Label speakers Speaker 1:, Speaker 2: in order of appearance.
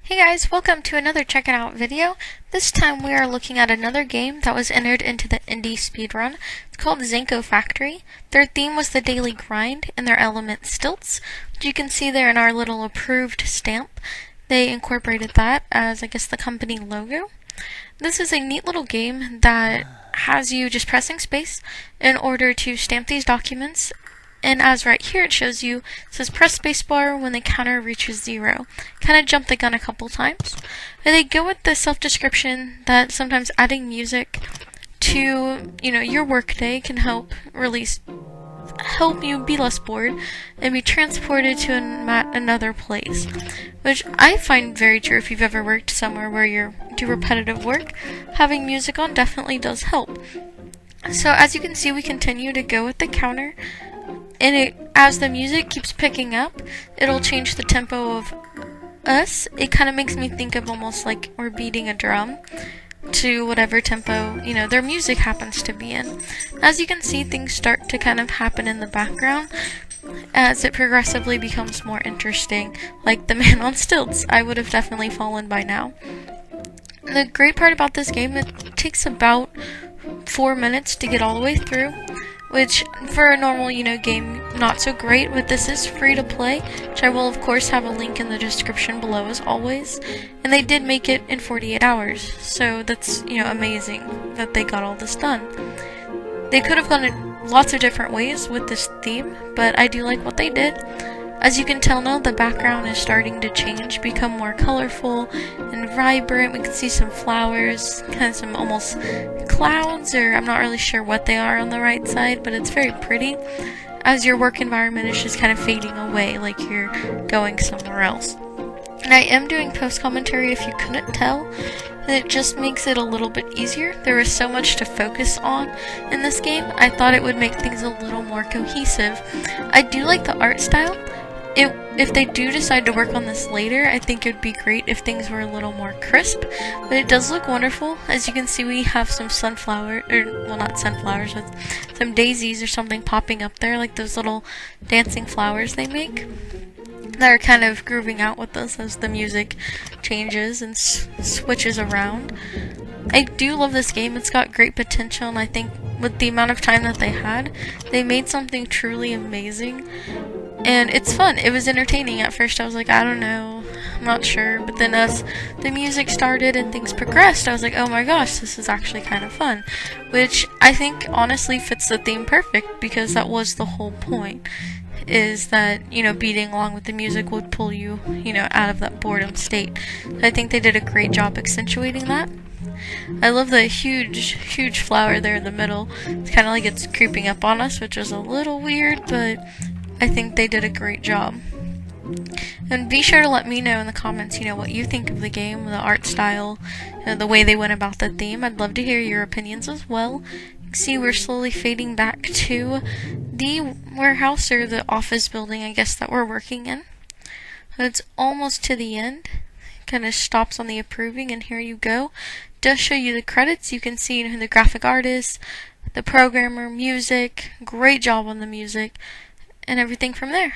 Speaker 1: Hey guys, welcome to another Check It Out video. This time we are looking at another game that was entered into the indie speedrun. It's called Zanco Factory. Their theme was the daily grind and their element stilts, which you can see there in our little approved stamp. They incorporated that as, I guess, the company logo. This is a neat little game that has you just pressing space in order to stamp these documents. And as right here it shows you, it says press spacebar when the counter reaches 0. Kind of jump the gun a couple times. And they go with the self-description that sometimes adding music to, your workday can help you be less bored and be transported to another place. Which I find very true if you've ever worked somewhere where you do repetitive work. Having music on definitely does help. So as you can see, we continue to go with the counter. And as the music keeps picking up, it'll change the tempo of us. It kind of makes me think of almost like we're beating a drum to whatever tempo, their music happens to be in. As you can see, things start to kind of happen in the background as it progressively becomes more interesting, like the man on stilts. I would have definitely fallen by now. The great part about this game, it takes about 4 minutes to get all the way through. Which, for a normal, game, not so great, but this is free to play, which I will, of course, have a link in the description below, as always. And they did make it in 48 hours, so that's, amazing that they got all this done. They could have gone in lots of different ways with this theme, but I do like what they did. As you can tell now, the background is starting to change, become more colorful and vibrant. We can see some flowers, kind of some almost clouds, or I'm not really sure what they are on the right side, but it's very pretty. As your work environment is just kind of fading away, like you're going somewhere else. And I am doing post-commentary if you couldn't tell, and it just makes it a little bit easier. There is so much to focus on in this game, I thought it would make things a little more cohesive. I do like the art style. If they do decide to work on this later, I think it would be great if things were a little more crisp, but it does look wonderful. As you can see, we have some not sunflowers, but some daisies or something popping up there, like those little dancing flowers they make. They're kind of grooving out with us as the music changes and switches around. I do love this game. It's got great potential, and I think with the amount of time that they had, they made something truly amazing. And it's fun. It was entertaining. At first I was like, I don't know, I'm not sure. But then as the music started and things progressed, I was like, oh my gosh, this is actually kind of fun. Which I think honestly fits the theme perfect, because that was the whole point. Is that, beating along with the music would pull you, out of that boredom state. I think they did a great job accentuating that. I love the huge flower there in the middle. It's kind of like it's creeping up on us, which is a little weird, but I think they did a great job. And be sure to let me know in the comments, what you think of the game, the art style, the way they went about the theme. I'd love to hear your opinions as well. You can see we're slowly fading back to the warehouse, or the office building, I guess, that we're working in. But it's almost to the end. Kind of stops on the approving, and here you go. It does show you the credits. You can see who the graphic artist, the programmer, music, great job on the music, and everything from there.